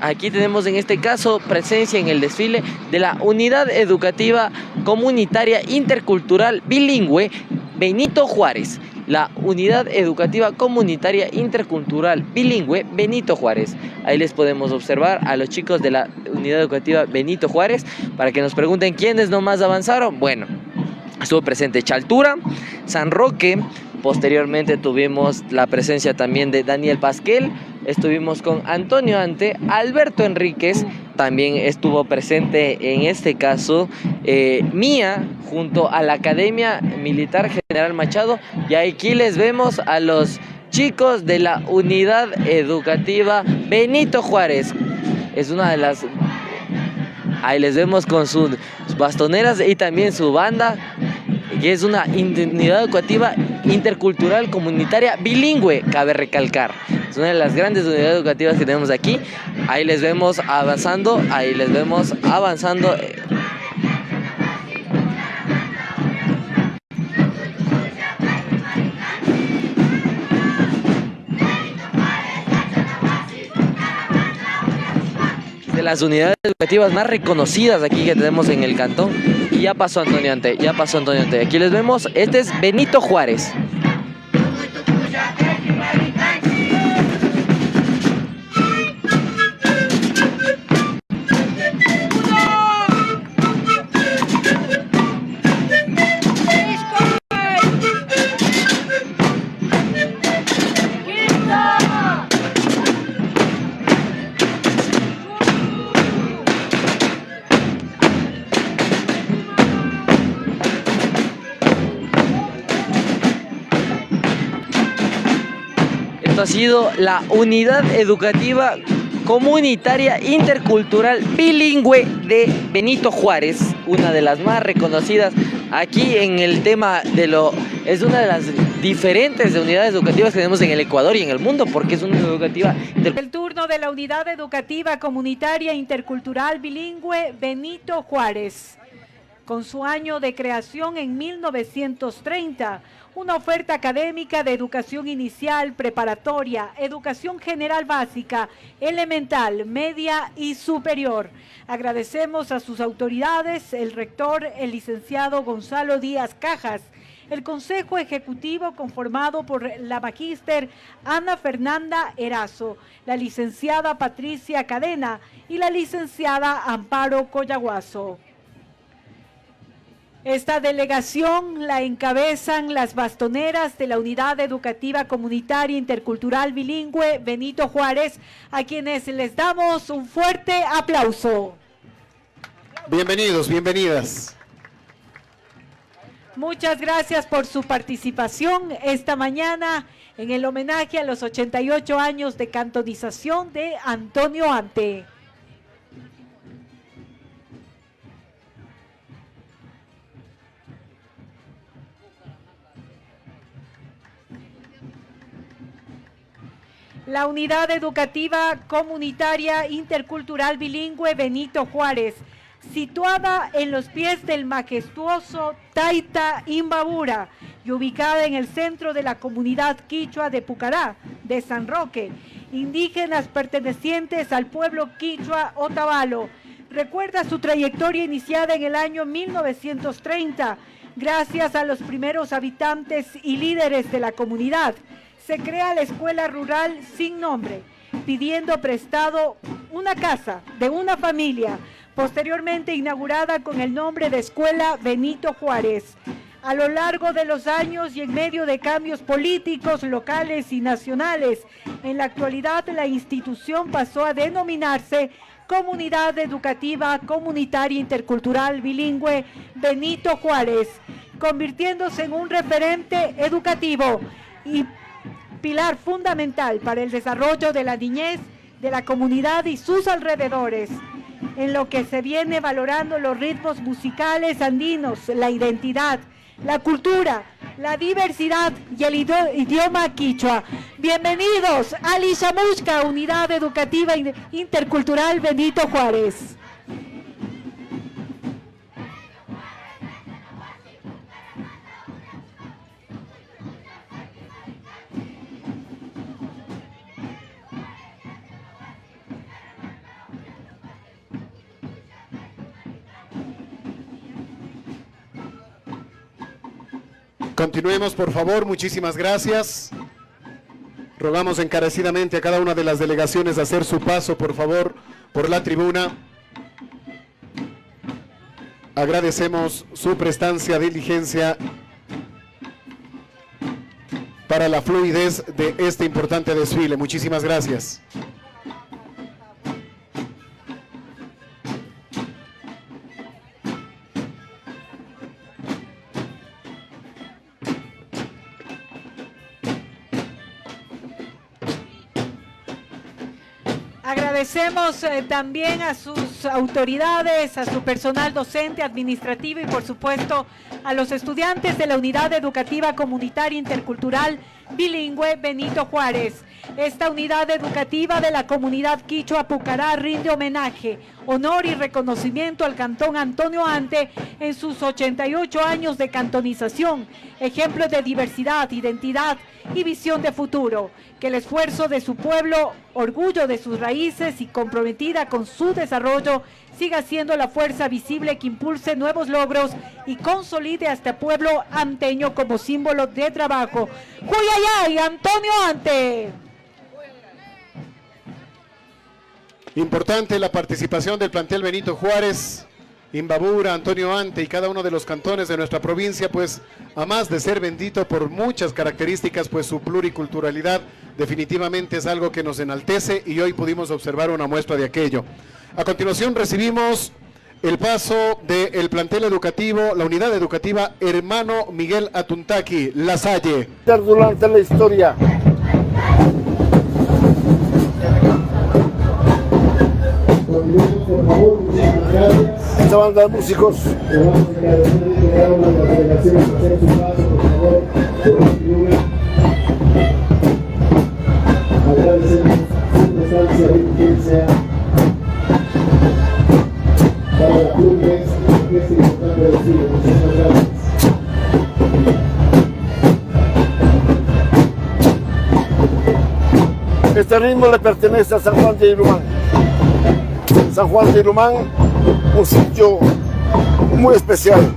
Aquí tenemos en este caso presencia en el desfile de la Unidad Educativa Comunitaria Intercultural Bilingüe Benito Juárez. La Unidad Educativa Comunitaria Intercultural Bilingüe Benito Juárez. Ahí les podemos observar a los chicos de la Unidad Educativa Benito Juárez para que nos pregunten quiénes nomás avanzaron. Bueno, estuvo presente Chaltura, San Roque. Posteriormente tuvimos la presencia también de Daniel Pasquel. Estuvimos con Antonio Ante, Alberto Enríquez, también estuvo presente en este caso Mía, junto a la Academia Militar General Machado. Y aquí les vemos a los chicos de la Unidad Educativa Benito Juárez. Es una de las... Ahí les vemos con sus bastoneras y también su banda, que es una unidad educativa intercultural comunitaria bilingüe, cabe recalcar. Es una de las grandes unidades educativas que tenemos aquí. Ahí les vemos avanzando, de las unidades educativas más reconocidas aquí que tenemos en el cantón. Y ya pasó Antonio Ante, Aquí les vemos, este es Benito Juárez. Esto ha sido la Unidad Educativa Comunitaria Intercultural Bilingüe de Benito Juárez, una de las más reconocidas aquí en el tema de lo... Es una de las diferentes unidades educativas que tenemos en el Ecuador y en el mundo, porque es una educativa... El turno de la Unidad Educativa Comunitaria Intercultural Bilingüe Benito Juárez. Con su año de creación en 1930, una oferta académica de educación inicial, preparatoria, educación general básica, elemental, media y superior. Agradecemos a sus autoridades, el rector, el licenciado Gonzalo Díaz Cajas, el Consejo Ejecutivo conformado por la magíster Ana Fernanda Erazo, la licenciada Patricia Cadena y la licenciada Amparo Collaguazo. Esta delegación la encabezan las bastoneras de la Unidad Educativa Comunitaria Intercultural Bilingüe Benito Juárez, a quienes les damos un fuerte aplauso. Bienvenidos, bienvenidas. Muchas gracias por su participación esta mañana en el homenaje a los 88 años de cantonización de Antonio Ante. La Unidad Educativa Comunitaria Intercultural Bilingüe Benito Juárez, situada en los pies del majestuoso Taita Imbabura y ubicada en el centro de la comunidad quichua de Pucará, de San Roque, indígenas pertenecientes al pueblo quichua Otavalo. Recuerda su trayectoria iniciada en el año 1930, gracias a los primeros habitantes y líderes de la comunidad. Se crea la escuela rural sin nombre, pidiendo prestado una casa de una familia, posteriormente inaugurada con el nombre de Escuela Benito Juárez. A lo largo de los años y en medio de cambios políticos locales y nacionales, en la actualidad la institución pasó a denominarse Comunidad Educativa Comunitaria Intercultural Bilingüe Benito Juárez, convirtiéndose en un referente educativo y pilar fundamental para el desarrollo de la niñez, de la comunidad y sus alrededores, en lo que se viene valorando los ritmos musicales andinos, la identidad, la cultura, la diversidad y el idioma quichua. Bienvenidos a Lishamushka, Unidad Educativa Intercultural Benito Juárez. Continuemos, por favor. Muchísimas gracias. Rogamos encarecidamente a cada una de las delegaciones a hacer su paso, por favor, por la tribuna. Agradecemos su prestancia, diligencia para la fluidez de este importante desfile. Muchísimas gracias. Agradecemos también a sus autoridades, a su personal docente, administrativo y por supuesto a los estudiantes de la Unidad Educativa Comunitaria Intercultural Bilingüe Benito Juárez. Esta unidad educativa de la comunidad quichua Pucará rinde homenaje, honor y reconocimiento al Cantón Antonio Ante en sus 88 años de cantonización, ejemplo de diversidad, identidad y visión de futuro. Que el esfuerzo de su pueblo, orgullo de sus raíces y comprometida con su desarrollo, siga siendo la fuerza visible que impulse nuevos logros y consolide a este pueblo anteño como símbolo de trabajo. ¡Cuyayay, Antonio Ante! Importante la participación del plantel Benito Juárez, Imbabura, Antonio Ante y cada uno de los cantones de nuestra provincia, pues a más de ser bendito por muchas características, pues su pluriculturalidad definitivamente es algo que nos enaltece y hoy pudimos observar una muestra de aquello. A continuación recibimos el paso del plantel educativo, la unidad educativa Hermano Miguel Atuntaqui, La Salle. Durante la historia. Esta banda de músicos. Agradecemos su prestancia, diligencia para la clubes de este importante desfile. Muchísimas gracias. Este ritmo le pertenece a San Juan de Ilumán. San Juan de Ilumán, un sitio muy especial.